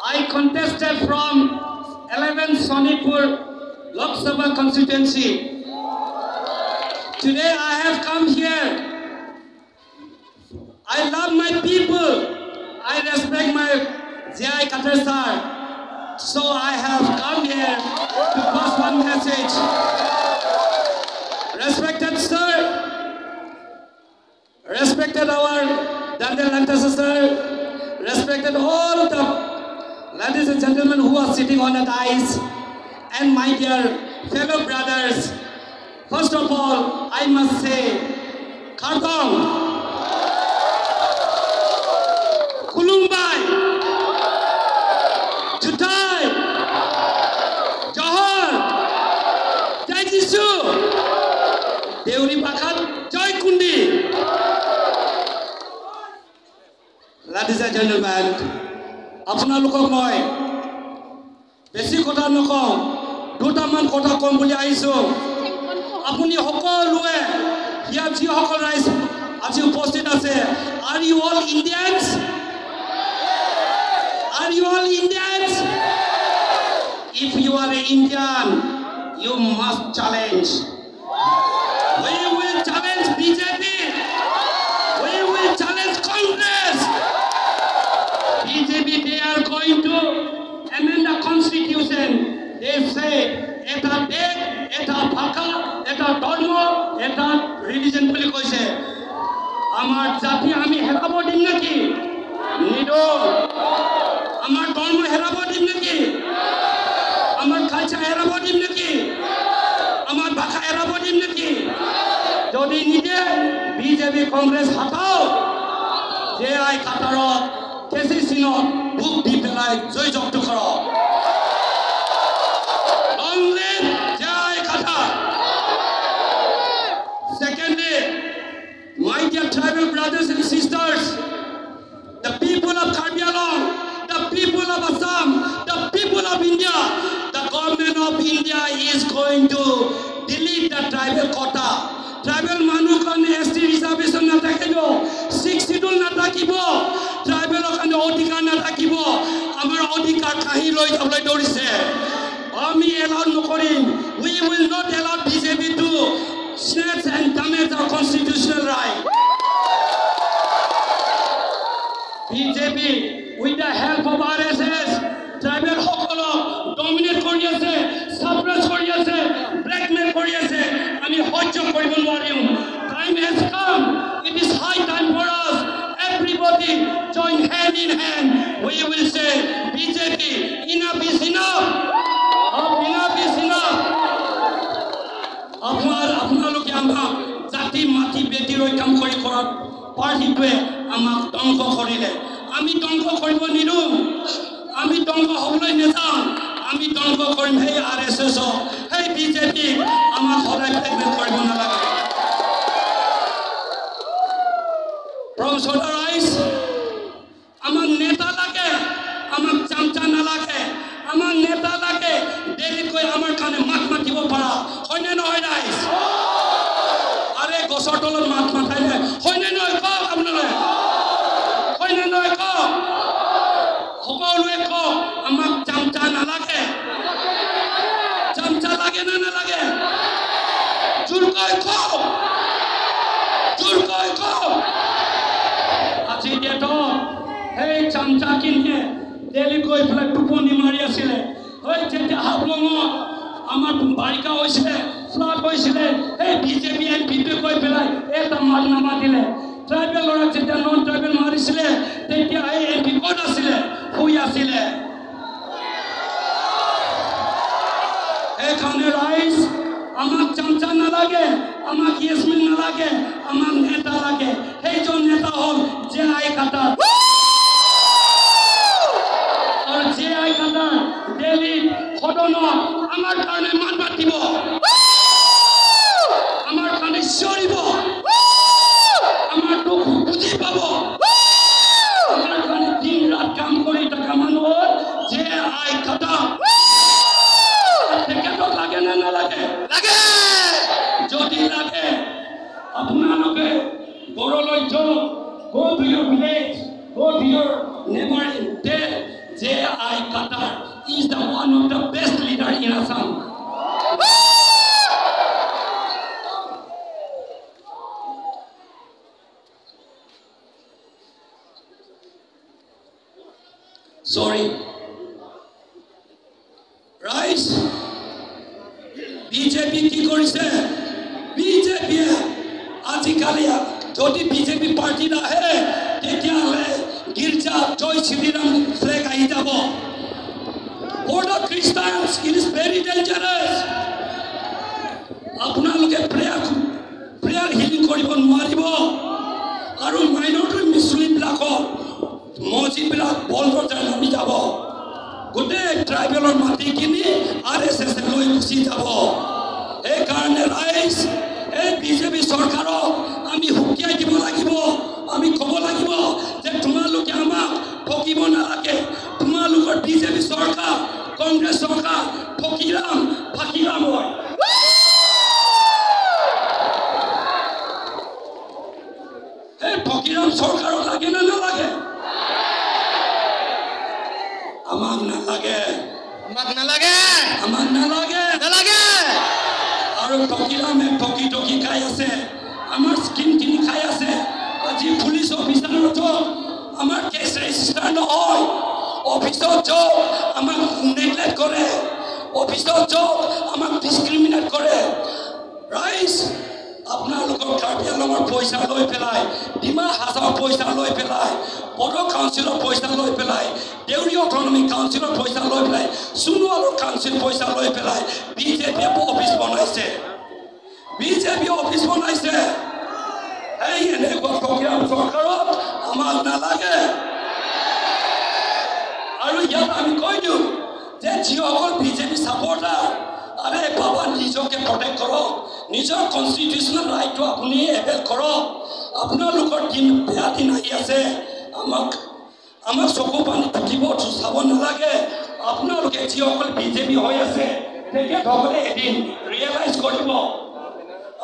I contested from 11 Sonipur Lok Sabha constituency. Today I have come here. I love my people. I respect my J.I. Khatter sir. So I have come here to pass one message. Respected sir, respected our Dandel Lantasa sir, respected all the ladies and gentlemen who are sitting on the dais, and my dear fellow brothers. First of all, I must say, Khartong, Kulumbai, Jutai, Johor, Jai Jisu, Deuri Bakat, Joy Kundi. Ladies and gentlemen, আপোনালোকক মই বেছি কথা নকওঁ, দুটামান কথা কম বুলি আহিছো। আপুনি সকলোৱে ইয়াত যিসকল ৰাইজ আজি উপস্থিত আছে, Are you all Indians? Are you all Indians? If you are an Indian, you must challenge. We will challenge BJP. We will challenge Congress. BJP, they are going to amend the constitution. They say, eta dead, eta bhaka, eta dharma, eta religion boli koise. Amar jati ami herabo dim naki? Nido. Amar dharma herabo dim naki? Amar culture herabo dim naki? Amar bhaka herabo dim naki? Jodi nide BJP Congress hatao, J.I. Khatterok Kesi Sinot book di pelai joy jog to karo. Long live J.I. Khatter. Secondly, my dear tribal brothers and sisters, the people of Karbi Anglong, the people of Assam, the people of India, the government of India is going to delete the tribal quota. Tribal manu kane ST reservation na thakibo, 6 schedule na thakibo, tribal kane odhikar na thakibo, amar odhikar kahi loi jabolai dorise. Ami allow nokorim. We will not allow BJP to snatch and damage our constitutional right. BJP, with the help of RSS, tribal hokolok dominate kori ase, suppress kori ase, blackmail kori ase. Ami hojo koribo norim. Time has come. It is high time for us. Everybody join hand in hand. We will say, BJP, enough is enough. Enough is enough. আপোনালোকে আমাক জাতি মাটি বেটি ৰৈ কাম কৰি কৰাত পাৰ্টিটোৱে আমাক ধ্বংস কৰিলে। আমি ধ্বংস কৰিব নিদিওঁ, আমি ধ্বংস হ'বলৈ নেযাওঁ, আমি ধ্বংস কৰিম সেই RSS, সেই BJP আমাক সদায় ব্লেকমেইল কৰিব নালাগে। From Soda Rice, আমাক নেতা লাগে, আমাক চামচা নালাগে, আমাক নেতা লাগে দেৰিকৈ আমাৰ কাৰণে মাত মাতিব পাৰা, হয়নে নহয় ৰাইজ? আৰে গছৰ তলত মাত মাতাইলে হয়নে নহয় কওক আপোনালোকে? হয়নে নহয় কওক? সকলোৱে কওক, আমাক চামচা নালাগে, চামচা লাগে না নালাগে? জোৰকৈ কওক, জোৰকৈ কওক। আজি ডেটত সেই চামচা কিনিয়ে দেৰিকৈ পেলে টোপনি মাৰি আছিলে। যেতিয়া হাফলঙত আমাৰ বাৰিষা হৈছিলে, ফ্লাড হৈছিলে, সেই BJP MP কৈ পেলাই এটা মাত নামাতিলে। ট্ৰাইবেল ল'ৰাক যেতিয়া নন ট্ৰাইবেল মাৰিছিলে, তেতিয়া এই MP ক'ত আছিলে? শুই আছিলে। এইখানে ৰাইজ, আমাক চামচা নালাগে, আমাক ইয়েছমেন নালাগে, আমাক নেতা লাগে। সেইজন নেতা হ'ল J.I. Khatter। আৰু J.I. Khatter দিল্লীত সদনত আমাৰ কাৰণে মাত মাতিব, আমাৰ কাৰণে চিঞৰিব, আমাৰ দুখ বুজি পাব, আমাৰ কাৰণে দিন ৰাত কাম কৰি থকা মানুহ J.I. Khatter। তেখেতক লাগে নে নালাগে? লাগে। যদি লাগে আপোনালোকে ঘৰলৈ যাওক, go to your village, go to your neighboring J.I. Qatar is the one of the best leader in Assam. Sorry. Right? BJP কি কৰিছে? BJP আজিকালি যদি BJP পাৰ্টি নাহে তেতিয়াহ'লে গিৰ্জা জয় শ্ৰীৰাম ফ্লেগ আহি যাব। For the Christians, it is very dangerous. আপোনালোকে prayer healing কৰিব নোৱাৰিব আৰু মাইনৰিটি মুছলিমবিলাকৰ মছজিদবিলাক বন্ধ কৰি নামি যাব। গোটেই ট্ৰাইবেলৰ মাটি কিনি RSS লৈ গুচি যাব। এইকাৰণে ৰাইজ এই বিজেপি চৰকাৰক আমি হুকিয়াই দিব লাগিব। আমি ক'ব লাগিব যে তোমালোকে আমাক ঠকিব নালাগে। তোমালোকৰ বিজেপি চৰকাৰ কংগ্ৰেছ চৰকাৰ ফাকিৰাম হয়। এই ফকিৰাম চৰকাৰক লাগে নে নালাগে? আমাক নালাগে। আৰু ফকিৰামে ঠকি খাই আছে। আমাৰ স্কিম কিনি খাই আছে। আজি পুলিচ অফিচাৰত আমাৰ কেছ ৰেজিষ্টাৰ নহয়। অফিচত যাওক আমাক নেগলেক্ট কৰে। অফিচত যাওক আমাক ডিছক্ৰিমিনেট কৰে। ৰাইজ আপোনালোকৰ কাৰ্বি আংলঙৰ পইচা লৈ পেলাই, ডিমা হাছাওৰ পইচা লৈ পেলাই, বড়ো কাউন্সিলৰ পইচা লৈ পেলাই, দেউৰী অট'নমিক কাউন্সিলৰ পইচা লৈ পেলাই, সোণোৱালৰ কাউন্সিল পইচা লৈ পেলাই বিজেপিয়ে অফিচ বনাইছে। এই এনেকুৱা ফকিৰাম চৰকাৰত আমাক নালাগে। আৰু ইয়াত আমি কৈ দিওঁ যে যিসকল বিজেপি ছাপৰ্টাৰ, আৰে বাবা নিজকে প্ৰটেক্ট কৰক। নিজৰ কনষ্টিটিউচনেল ৰাইটটো আপুনি এভেল কৰক। আপোনালোকৰ দিন বেয়া দিন আহি আছে। আমাক চকু পানী টুকিব চাব নালাগে। আপোনালোকে যিসকল বিজেপি হৈ আছে তেখেতসকলে এদিন ৰিয়েলাইজ কৰিব।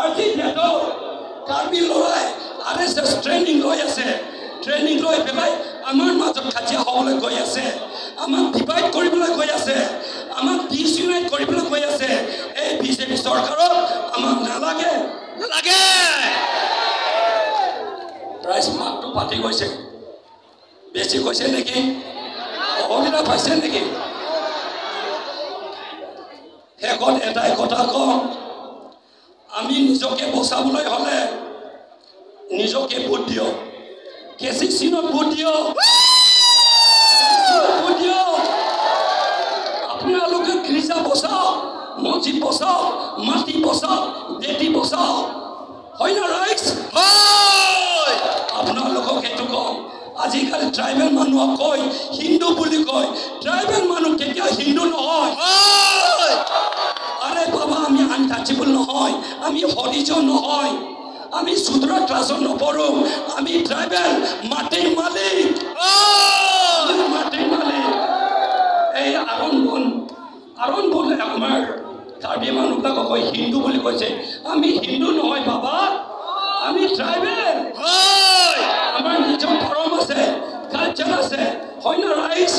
আজি সিহঁতৰ কাৰ্বি ল'ৰাই RSS ট্ৰেইনিং লৈ আছে। ট্ৰেইনিং লৈ পেলাই আমাৰ মাজত কাজিয়া হ'বলৈ গৈ আছে। আমাক ডিভাইড কৰিবলৈ গৈ আছে। আমাক ডিসইউনাইট কৰিবলৈ গৈ আছে। এই বিজেপি চৰকাৰক আমাক নালাগে। ৰাইজ মাতটো পাতি গৈছে। বেছি কৈছে নেকি? অসুবিধা পাইছে নেকি? শেষত এটাই কথা কওঁ, আমি নিজকে বচাবলৈ হ'লে নিজকে ভোট দিয়ক। কেচি চিনত ভোট দিয়ক। আপোনালোকে গিৰ্জা বচাওক, মছজিদ বচাওক, মাটি বচাওক, বেটি বচাওক। হয় না ৰাইজ? আপোনালোকক সেইটো কওঁ। আজিকালি ট্ৰাইবেল মানুহক কয় হিন্দু বুলি কয়। ট্ৰাইবেল মানুহ কেতিয়া হিন্দু নহয়। আৰে বাবা আমি আনটাচেবল নহয়, আমি হৰিজন নহয়, আমি শূদ্ৰ ক্লাছত নপঢ়ো। আমি ট্ৰাইবেল মাটিৰ মালিক। এই আৰণ বোলে আমাৰ কাৰ্বি মানুহবিলাকক কয় হিন্দু বুলি কৈছে। আমি হিন্দু নহয় বাবা, আমি ট্ৰাইবেল। আমাৰ নিজৰ ধৰ্ম আছে, কালচাৰ আছে। হয় না ৰাইজ?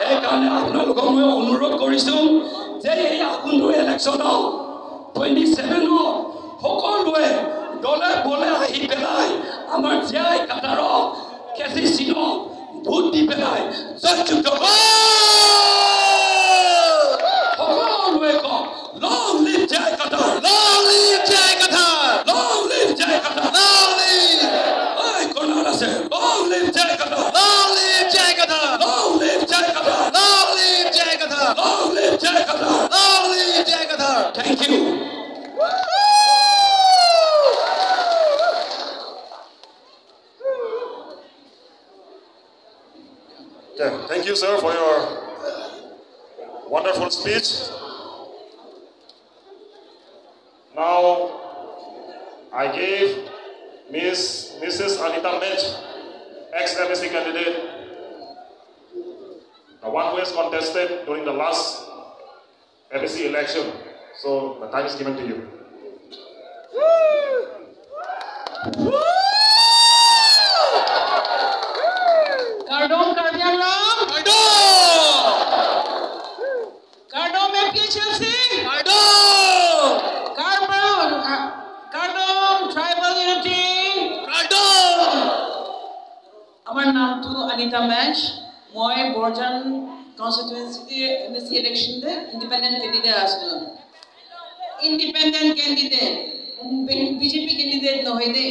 সেইকাৰণে আপোনালোকক মই অনুৰোধ কৰিছোঁ যে এই আগুনৰ ইলেকশ্যনত 27 সকলোৱে দলে বলে আহি পেলাই আমাৰ জি.আই. কাটাৰক কেচি চিনক ভোট দি পেলাই জয়যুক্ত সকলোৱে কওক লং লিভ জি.আই. কাটাৰ, লং লিভ জি.আই. কাটাৰ, লং লিভ জি.আই. কাটাৰ, লং লিভ। ঐ কৰ্ণাট আছে, লং লিভ জি.আই. কাটাৰ, লং লিভ জি.আই. কাটাৰ, লং লিভ জি.আই. কাটাৰ, লং লিভ জি.আই. কাটাৰ, লং লিভ জি.আই. কাটাৰ, লং লিভ জি.আই. কাটাৰ। Thank you. Thank you, sir, for your wonderful speech. Now, I gave Mrs. Anita Mitch, ex-MSC candidate, the one who has contested during the last MSC election. So, the time is given to you. Kardon Karbiangram! Kardon! নামটো অনিতা মেশ মই Borjan কনস্টিটুৱেন্সি MSc election দে independent candidate আছিলো independent candidate BJP candidate নহয় দে